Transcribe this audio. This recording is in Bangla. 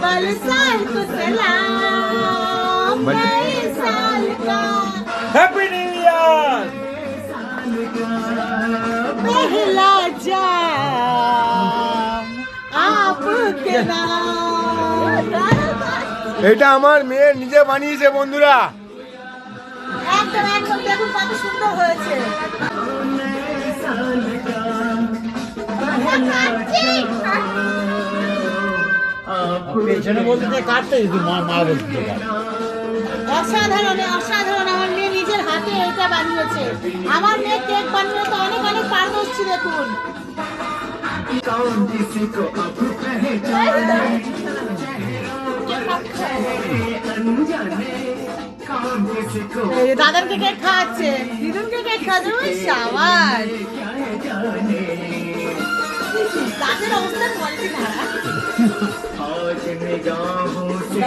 वाले साल को सलाम, नए साल का हैप्पी न्यू ईयर। पहला जाम आपके नाम। এটা আমার মেয়ে নিজে বানিয়েছে বন্ধুরা। একদম একদম দেখুন কত সুন্দর হয়েছে। পেছনে বলতে কাটতে মা বলতে অসাধারণ অসাধারণ, আমার মেয়ে নিজের হাতে এটা বানিয়েছে। আমার মেয়ে কেক বানিয়ে তো অনেক অনেক পারদর্শী দেখুন। দাদাকে কেক খাওয়াচ্ছে, দিদুনকে কেক খাওয়াচ্ছে। সাবাস, গাছের অবস্থা বলছি না।